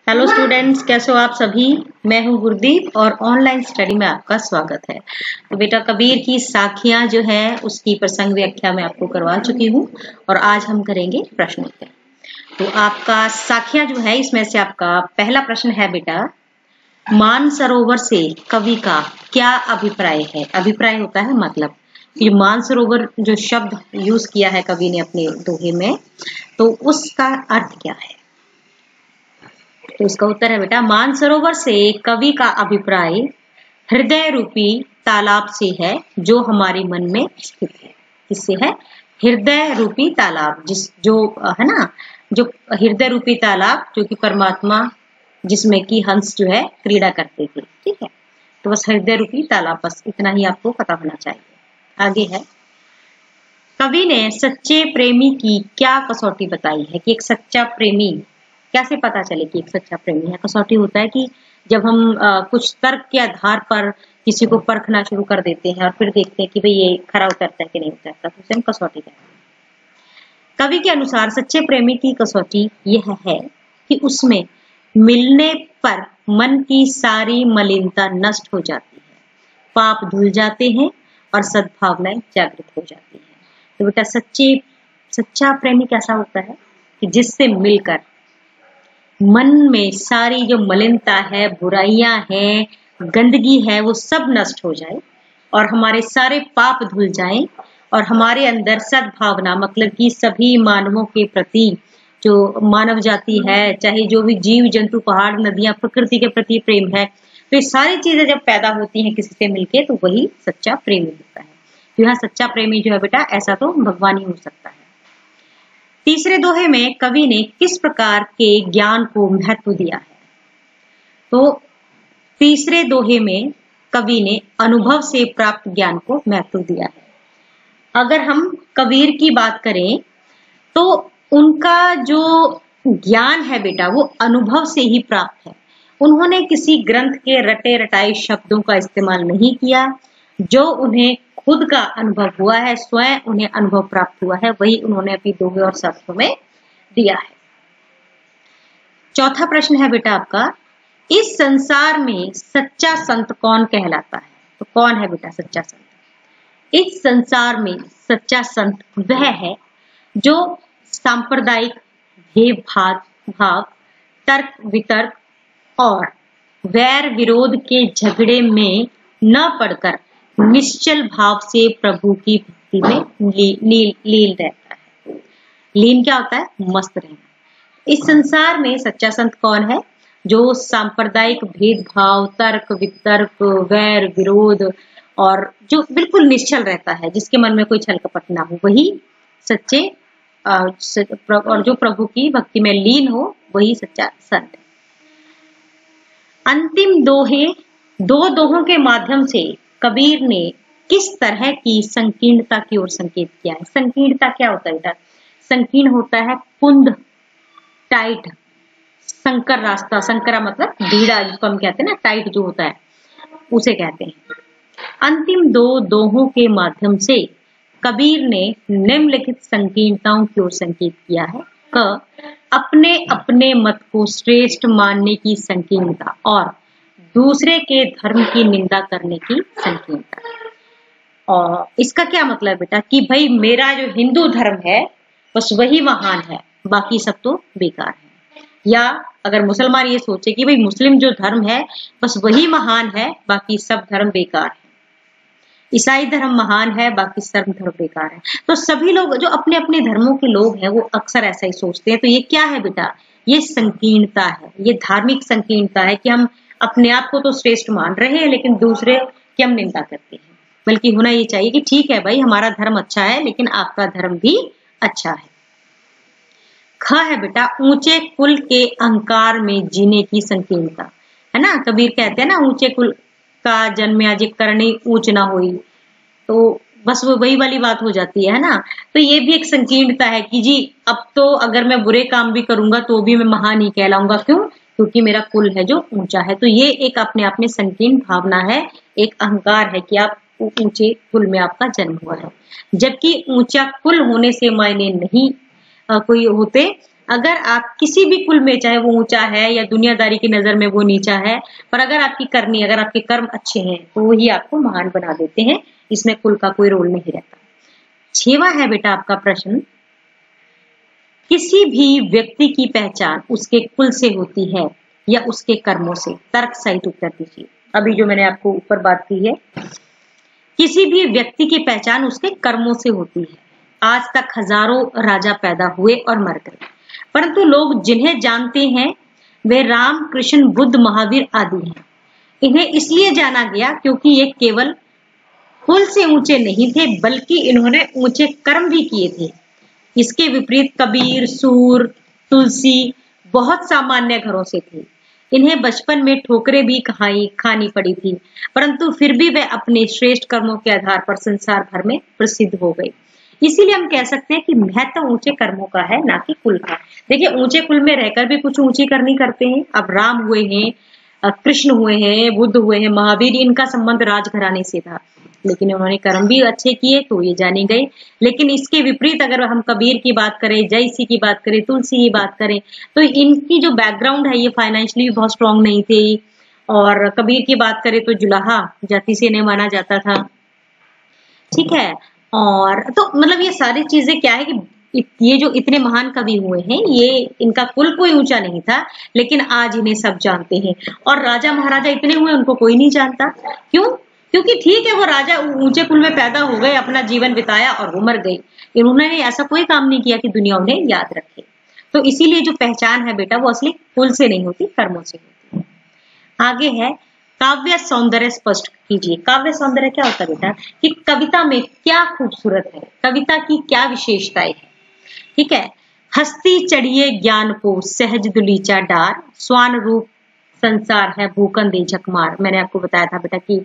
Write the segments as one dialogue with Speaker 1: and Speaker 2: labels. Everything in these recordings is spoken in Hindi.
Speaker 1: हेलो स्टूडेंट्स, कैसे हो आप सभी। मैं हूं गुरदीप और ऑनलाइन स्टडी में आपका स्वागत है। तो बेटा कबीर की साखियां जो है उसकी प्रसंग व्याख्या मैं आपको करवा चुकी हूं और आज हम करेंगे प्रश्न उत्तर। तो आपका साखियां जो है इसमें से आपका पहला प्रश्न है बेटा, मानसरोवर से कवि का क्या अभिप्राय है। अभिप्राय होता है मतलब। ये मानसरोवर जो शब्द यूज किया है कवि ने अपने दोहे में, तो उसका अर्थ क्या है। तो इसका उत्तर है बेटा, मानसरोवर से कवि का अभिप्राय हृदय रूपी तालाब से है जो हमारे मन में स्थित है। किससे है? हृदय रूपी तालाब, जो है ना, जो हृदय रूपी तालाब जो कि परमात्मा, जिसमें कि हंस जो है क्रीड़ा करते थे। ठीक है, तो बस हृदय रूपी तालाब, बस इतना ही आपको पता होना चाहिए। आगे है, कवि ने सच्चे प्रेमी की क्या कसौटी बताई है। कि एक सच्चा प्रेमी कैसे पता चले कि एक सच्चा प्रेमी है। कसौटी होता है कि जब हम कुछ तर्क के आधार पर किसी को परखना शुरू कर देते हैं और फिर देखते हैं कि भाई ये खरा उतरता है कि नहीं उतरता, तो उसे हम कसौटी कहते हैं। कवि के अनुसार सच्चे प्रेमी की कसौटी यह है कि उसमें मिलने पर मन की सारी मलिनता नष्ट हो जाती है, पाप धुल जाते हैं और सद्भावनाएं जागृत हो जाती है। तो बेटा सच्चा प्रेमी कैसा होता है कि जिससे मिलकर मन में सारी जो मलिनता है, बुराइयां हैं, गंदगी है, वो सब नष्ट हो जाए और हमारे सारे पाप धुल जाएं और हमारे अंदर सद्भावना, मतलब कि सभी मानवों के प्रति, जो मानव जाति है, चाहे जो भी जीव जंतु, पहाड़, नदियां, प्रकृति के प्रति प्रेम है, तो ये सारी चीजें जब पैदा होती हैं किसी से मिलके, तो वही सच्चा प्रेमी होता है। तो यहाँ सच्चा प्रेमी जो है बेटा, ऐसा तो भगवान ही हो सकता है। तीसरे दोहे में कवि ने किस प्रकार के ज्ञान को महत्व दिया है। तो तीसरे दोहे में कवि ने अनुभव से प्राप्त ज्ञान को महत्व दिया है। अगर हम कबीर की बात करें तो उनका जो ज्ञान है बेटा, वो अनुभव से ही प्राप्त है। उन्होंने किसी ग्रंथ के रटे रटाए शब्दों का इस्तेमाल नहीं किया। जो उन्हें खुद का अनुभव हुआ है, स्वयं उन्हें अनुभव प्राप्त हुआ है, वही उन्होंने अपनी दोहे और शब्दों में दिया है। चौथा प्रश्न है बेटा आपका, इस संसार में सच्चा संत कौन कहलाता है। तो कौन है बेटा सच्चा संत? इस संसार में सच्चा संत वह है जो सांप्रदायिक भेदभाव, तर्क वितर्क और वैर विरोध के झगड़े में न पड़कर निश्चल भाव से प्रभु की भक्ति में लीन रहता है। लीन क्या होता है? मस्त रहना। इस संसार में सच्चा संत कौन है? जो सांप्रदायिक भेदभाव, तर्क वितर्क, वैर विरोध और जो बिल्कुल निश्चल रहता है, जिसके मन में कोई छल कपट ना हो, वही सच्चे और जो प्रभु की भक्ति में लीन हो, वही सच्चा संत है। अंतिम दो दोहों के माध्यम से कबीर ने किस तरह की संकीर्णता की ओर संकेत किया है। संकीर्णता क्या होता है बेटा? संकीर्ण होता है कुंद, टाइट, संकर रास्ता। संकरा मतलब भीड़ा, जिसको हम कहते हैं ना, टाइट जो होता है, उसे कहते हैं। अंतिम दो दोहों के माध्यम से कबीर ने निम्नलिखित संकीर्णताओं की ओर संकेत किया है। क, अपने अपने मत को श्रेष्ठ मानने की संकीर्णता और दूसरे के धर्म की निंदा करने की संकीर्णता। और इसका क्या मतलब बेटा कि भाई मेरा जो हिंदू धर्म है बस वही महान है, बाकी सब तो बेकार है। या अगर मुसलमान ये सोचे कि भाई मुस्लिम जो धर्म है बस वही महान है, बाकी सब धर्म बेकार है। ईसाई धर्म महान है, बाकी सब धर्म बेकार है। तो सभी लोग जो अपने अपने धर्मों के लोग हैं वो अक्सर ऐसा ही सोचते हैं। तो ये क्या है बेटा? ये संकीर्णता है, ये धार्मिक संकीर्णता है कि हम अपने आप को तो श्रेष्ठ मान रहे हैं लेकिन दूसरे की हम निंदा करते हैं। बल्कि होना ये चाहिए कि ठीक है भाई, हमारा धर्म अच्छा है लेकिन आपका धर्म भी अच्छा है। ख है बेटा, ऊंचे कुल के अहंकार में जीने की संकीर्णता, है ना। कबीर कहते हैं ना, ऊंचे कुल का जन्म जे करनी ऊंच ना हुई। तो बस वो वही वाली बात हो जाती है ना। तो ये भी एक संकीर्णता है कि जी अब तो अगर मैं बुरे काम भी करूंगा तो भी मैं महान ही कहलाऊंगा। क्यों? क्योंकि मेरा कुल है जो ऊंचा है। तो ये एक अपने आप में संकीर्ण भावना है, एक अहंकार है कि आप ऊंचे कुल में आपका जन्म हुआ है। जबकि ऊंचा कुल होने से मायने नहीं कोई होते, अगर आप किसी भी कुल में, चाहे वो ऊंचा है या दुनियादारी की नजर में वो नीचा है, पर अगर आपकी करनी, अगर आपके कर्म अच्छे हैं तो वही आपको महान बना देते हैं। इसमें कुल का कोई रोल नहीं रहता। 6वां है बेटा आपका प्रश्न, किसी भी व्यक्ति की पहचान उसके कुल से होती है या उसके कर्मों से? तर्क सहित उत्तर दीजिए। अभी जो मैंने आपको ऊपर बात की है, किसी भी व्यक्ति की पहचान उसके कर्मों से होती है। आज तक हजारों राजा पैदा हुए और मर गए, परंतु लोग जिन्हें जानते हैं वे राम, कृष्ण, बुद्ध, महावीर आदि हैं। इन्हें इसलिए जाना गया क्योंकि ये केवल कुल से ऊंचे नहीं थे, बल्कि इन्होंने ऊंचे कर्म भी किए थे। इसके विपरीत कबीर, सूर, तुलसी बहुत सामान्य घरों से थे। इन्हें बचपन में ठोकरें भी खानी पड़ी थी, परंतु फिर भी वे अपने श्रेष्ठ कर्मों के आधार पर संसार भर में प्रसिद्ध हो गए। इसीलिए हम कह सकते हैं कि महत्व ऊंचे कर्मों का है, ना कि कुल का। देखिए, ऊंचे कुल में रहकर भी कुछ ऊंची करनी करते हैं। अब राम हुए हैं, कृष्ण हुए हैं, बुद्ध हुए हैं, महावीर, इनका संबंध राजघराने से था, लेकिन उन्होंने कर्म भी अच्छे किए तो ये जाने गए। लेकिन इसके विपरीत अगर हम कबीर की बात करें, जयसी की बात करें, तुलसी की बात करें, तो इनकी जो बैकग्राउंड है ये फाइनेंशियली भी बहुत स्ट्रांग नहीं थे। और कबीर की बात करें तो जुलाहा जाति से नहीं माना जाता था। ठीक है, और तो मतलब ये सारी चीजें क्या है कि ये जो इतने महान कवि हुए हैं, ये इनका कुल कोई ऊंचा नहीं था, लेकिन आज इन्हें सब जानते हैं। और राजा महाराजा इतने हुए, उनको कोई नहीं जानता। क्यों? क्योंकि ठीक है, वो राजा ऊंचे कुल में पैदा हो गए, अपना जीवन बिताया और वो मर गए। इन्होंने ऐसा कोई काम नहीं किया कि दुनिया उन्हें याद रखे। तो इसीलिए जो पहचान है बेटा, वो असली कुल से नहीं होती, कर्मों से होती है। आगे है, काव्य सौंदर्य स्पष्ट कीजिए। काव्य सौंदर्य क्या होता है बेटा? कि कविता में क्या खूबसूरत है, कविता की क्या विशेषताएं है। ठीक है, हस्ती चढ़िए ज्ञान को सहज दुलीचा डार, स्वान रूप संसार है भूकन दे झकमार। मैंने आपको बताया था बेटा कि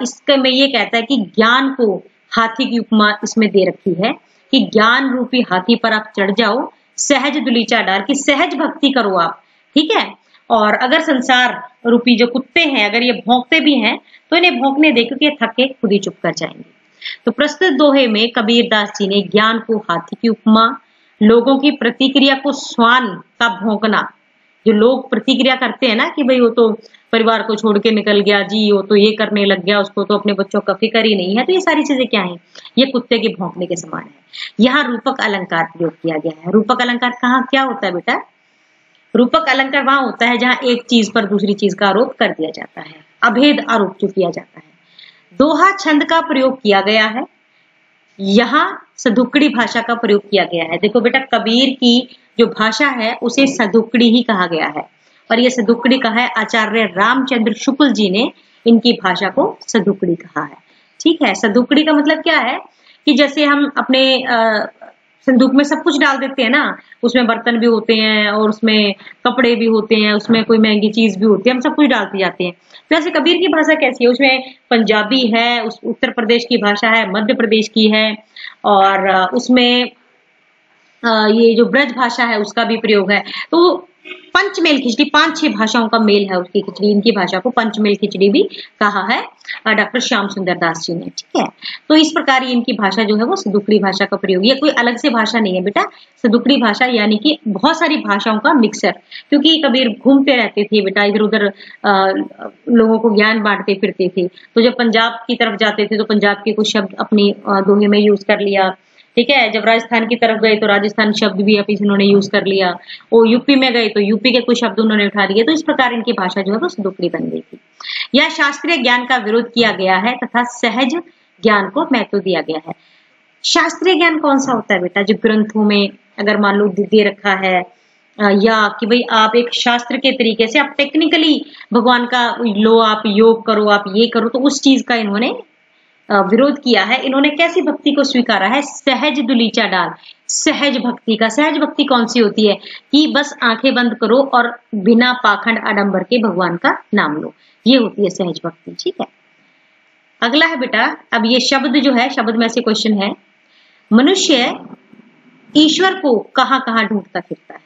Speaker 1: इसके में ये कहता है कि ज्ञान को हाथी की उपमा इसमें दे रखी है कि ज्ञान रूपी हाथी पर आप चढ़ जाओ, सहज दुलीचा डार, की सहज भक्ति करो आप। ठीक है, और अगर संसार रूपी जो कुत्ते हैं, अगर ये भौंकते भी हैं तो इन्हें भौंकने दे, क्योंकि ये थक के खुद ही चुप कर जाएंगे। तो प्रस्तुत दोहे में कबीर दास जी ने ज्ञान को हाथी की उपमा, लोगों की प्रतिक्रिया को स्वान का भौंकना, जो लोग प्रतिक्रिया करते हैं ना कि भाई वो तो परिवार को छोड़ के निकल गया जी, वो तो ये करने लग गया, उसको तो अपने बच्चों का फिक्र ही नहीं है, तो ये सारी चीजें क्या है? ये कुत्ते के भौंकने के समान है। यहाँ रूपक अलंकार प्रयोग किया गया है। रूपक अलंकार कहाँ क्या होता है बेटा? रूपक अलंकार वहां होता है जहां एक चीज पर दूसरी चीज का आरोप कर दिया जाता है, अभेद आरोप जो किया जाता है। दोहा छंद का प्रयोग किया गया है, यहाँ सदुक्कड़ी भाषा का प्रयोग किया गया है। देखो बेटा, कबीर की जो भाषा है उसे सदुक्कड़ी ही कहा गया है, और ये सदुक्कड़ी कहा है आचार्य रामचंद्र शुक्ल जी ने इनकी भाषा को सदुक्कड़ी कहा है। ठीक है, सदुक्कड़ी का मतलब क्या है कि जैसे हम अपने संदूक में सब कुछ डाल देते हैं ना, उसमें बर्तन भी होते हैं और उसमें कपड़े भी होते हैं, उसमें कोई महंगी चीज भी होती है, हम सब कुछ डालते जाते हैं। तो ऐसे कबीर की भाषा कैसी है? उसमें पंजाबी है, उस उत्तर प्रदेश की भाषा है, मध्य प्रदेश की है, और उसमें ये जो ब्रज भाषा है उसका भी प्रयोग है। तो पंचमेल खिचड़ी, 5-6 भाषाओं का मेल है उसकी खिचड़ी। इनकी भाषा को पंचमेल खिचड़ी भी कहा है डॉक्टर श्याम सुंदर दास जी ने। ठीक है, तो इस प्रकार इनकी भाषा जो है वो सदुक्कड़ी भाषा का प्रयोग, ये कोई अलग से भाषा नहीं है बेटा। सदुक्कड़ी भाषा यानी कि बहुत सारी भाषाओं का मिक्सर, क्योंकि कबीर घूमते रहते थे बेटा, इधर उधर लोगों को ज्ञान बांटते फिरते थे। तो जब पंजाब की तरफ जाते थे तो पंजाब के कुछ शब्द अपनी दोहे में यूज कर लिया। ठीक है, जब राजस्थान की तरफ गए तो राजस्थान शब्द भी इन्होंने यूज कर लिया, और यूपी में गए तो यूपी के कुछ शब्द उन्होंने उठा लिए। तो इस प्रकार इनकी भाषा जो है वो सदुक्कड़ी बन गई थी। यह शास्त्रीय ज्ञान का विरोध किया गया है तथा सहज ज्ञान को महत्व दिया गया है। शास्त्रीय ज्ञान कौन सा होता है बेटा? जो ग्रंथों में अगर मान लो दे रखा है, या कि भाई आप एक शास्त्र के तरीके से आप टेक्निकली भगवान का लो, आप योग करो, आप ये करो, तो उस चीज का इन्होंने विरोध किया है। इन्होंने कैसी भक्ति को स्वीकारा है? सहज दुलीचा डाल, सहज भक्ति का। सहज भक्ति कौन सी होती है? कि बस आंखें बंद करो और बिना पाखंड आडंबर के भगवान का नाम लो, ये होती है सहज भक्ति। ठीक है, अगला है बेटा, अब ये शब्द जो है, शब्द में से क्वेश्चन है, मनुष्य ईश्वर को कहां कहां ढूंढता फिरता है?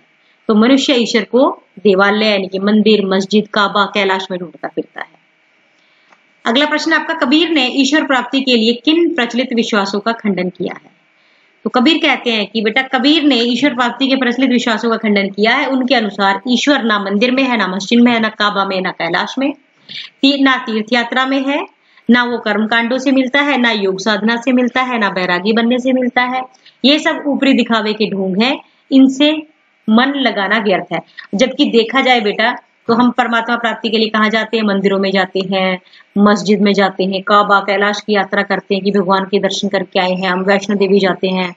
Speaker 1: तो मनुष्य ईश्वर को देवालय यानी कि मंदिर, मस्जिद, काबा, कैलाश में ढूंढता फिरता है। अगला प्रश्न आपका, कबीर ने ईश्वर प्राप्ति के लिए किन प्रचलित विश्वासों का खंडन किया है? तो कबीर कहते हैं कि बेटा कबीर ने ईश्वर प्राप्ति के प्रचलित विश्वासों का खंडन किया है। उनके अनुसार ईश्वर ना मंदिर में है, ना मस्जिद में है, ना काबा में, ना कैलाश में, ना तीर्थ यात्रा में है, ना वो कर्म कांडों से मिलता है, ना योग साधना से मिलता है, ना बैरागी बनने से मिलता है। ये सब ऊपरी दिखावे के ढोंग है, इनसे मन लगाना व्यर्थ है। जबकि देखा जाए बेटा तो हम परमात्मा प्राप्ति के लिए कहाँ जाते हैं? मंदिरों में जाते हैं, मस्जिद में जाते हैं, काबा कैलाश की यात्रा करते हैं कि भगवान के दर्शन करके आए हैं, हम वैष्णो देवी जाते हैं,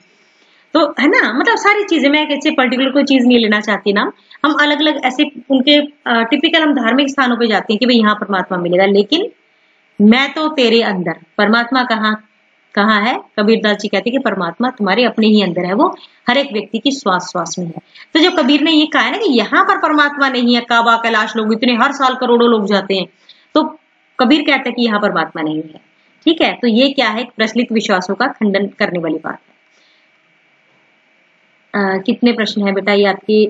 Speaker 1: तो है ना। मतलब सारी चीजें, मैं कैसे पर्टिकुलर कोई चीज नहीं लेना चाहती ना, हम अलग अलग ऐसे उनके टिपिकल हम धार्मिक स्थानों पे जाते हैं कि भाई यहाँ परमात्मा मिलेगा। लेकिन मैं तो तेरे अंदर, परमात्मा कहाँ है? कबीरदास जी कहते हैं कि परमात्मा तुम्हारे अपने ही अंदर है, वो हर एक व्यक्ति की श्वास श्वास में है। तो जो कबीर ने ये कहा है ना कि यहाँ पर परमात्मा नहीं है, काबा कैलाश लोग इतने हर साल करोड़ों लोग जाते हैं, तो कबीर कहता है कि यहाँ परमात्मा नहीं है। ठीक है, तो ये क्या है? प्रचलित विश्वासों का खंडन करने वाली बात है। कितने प्रश्न है बेटा ये आपके?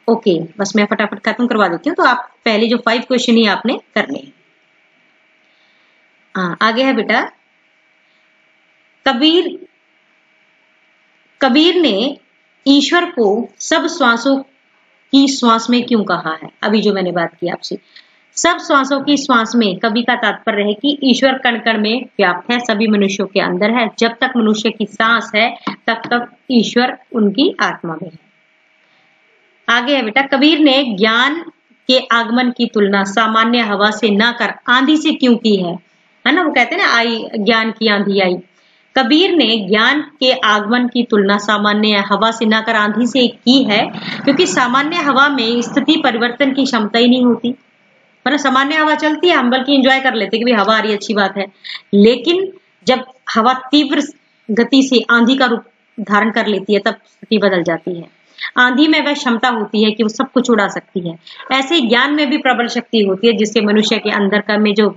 Speaker 1: ओके, बस मैं फटाफट खत्म करवा देती हूँ। तो आप पहले जो 5 क्वेश्चन ही आपने करने हैं। आगे है बेटा, कबीर ने ईश्वर को सब श्वासों की श्वास में क्यों कहा है? अभी जो मैंने बात की आपसे, सब श्वासों की श्वास में, कवि का तात्पर्य है कि ईश्वर कण कण में व्याप्त है, सभी मनुष्यों के अंदर है। जब तक मनुष्य की सांस है तब तक ईश्वर उनकी आत्मा में है। आगे है बेटा, कबीर ने ज्ञान के आगमन की तुलना सामान्य हवा से न कर आंधी से क्यों की है ना। वो कहते हैं ना, आई ज्ञान की आंधी आई। कबीर ने ज्ञान के आगमन की तुलना सामान्य हवा से न कर आंधी से की है, क्योंकि सामान्य हवा में स्थिति परिवर्तन की क्षमता ही नहीं होती। मतलब सामान्य हवा चलती है, हम बल्कि एंजॉय कर लेते हैं कि भाई हवा आ रही, अच्छी बात है। लेकिन जब हवा तीव्र गति से आंधी का रूप धारण कर लेती है, तब स्थिति बदल जाती है। आंधी में वह क्षमता होती है कि वो सब कुछ उड़ा सकती है। ऐसे ही ज्ञान में भी प्रबल शक्ति होती है, जिससे मनुष्य के अंदर का में जो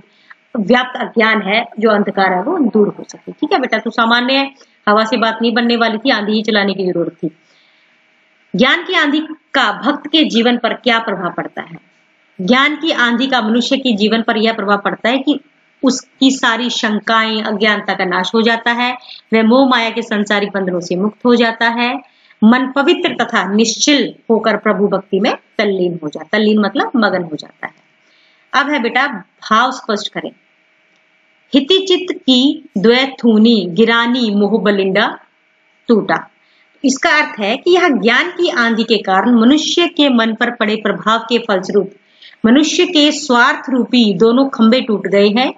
Speaker 1: व्याप्त अज्ञान है, जो अंधकार है, वो दूर हो सके। ठीक है बेटा, तो सामान्य हवा से बात नहीं बनने वाली थी, आंधी ही चलाने की जरूरत थी। ज्ञान की आंधी का भक्त के जीवन पर क्या प्रभाव पड़ता है? ज्ञान की आंधी का मनुष्य के जीवन पर यह प्रभाव पड़ता है कि उसकी सारी शंकाएं, अज्ञानता का नाश हो जाता है, वह मोह माया के संसारिक बंधनों से मुक्त हो जाता है, मन पवित्र तथा निश्चल होकर प्रभु भक्ति में तल्लीन हो जाता। तल्लीन मतलब मगन हो जाता है। अब है बेटा, भाव स्पष्ट करें। हिति चित्त की द्वैथूनी गिरानी मोह बलिंडा टूटा। इसका अर्थ है कि यह ज्ञान की आंधी के कारण मनुष्य के मन पर पड़े प्रभाव के फलस्वरूप मनुष्य के स्वार्थ रूपी दोनों खंभे टूट गए हैं,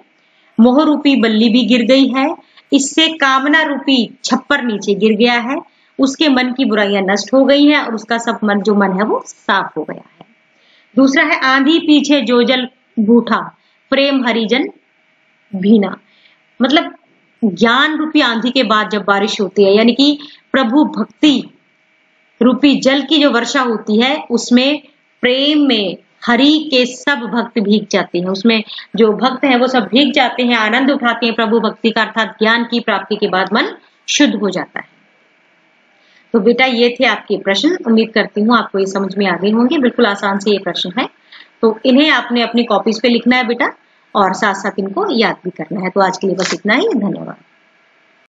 Speaker 1: मोह रूपी बल्ली भी गिर गई है, इससे कामना रूपी छप्पर नीचे गिर गया है, उसके मन की बुराइयां नष्ट हो गई हैं और उसका सब जो मन है वो साफ हो गया है। दूसरा है, आंधी पीछे जो जल बूठा प्रेम हरिजन भीना। मतलब ज्ञान रूपी आंधी के बाद जब बारिश होती है, यानी कि प्रभु भक्ति रूपी जल की जो वर्षा होती है, उसमें प्रेम में हरि के सब भक्त भीग जाते हैं। उसमें जो भक्त हैं वो सब भीग जाते हैं, आनंद उठाते हैं प्रभु भक्ति का, अर्थात ज्ञान की प्राप्ति के बाद मन शुद्ध हो जाता है। तो बेटा ये थे आपके प्रश्न। उम्मीद करती हूँ आपको ये समझ में आ गए होंगे। बिल्कुल आसान से ये प्रश्न है, तो इन्हें आपने अपनी कॉपीज पे लिखना है बेटा, और साथ साथ इनको याद भी करना है। तो आज के लिए बस इतना ही। धन्यवाद।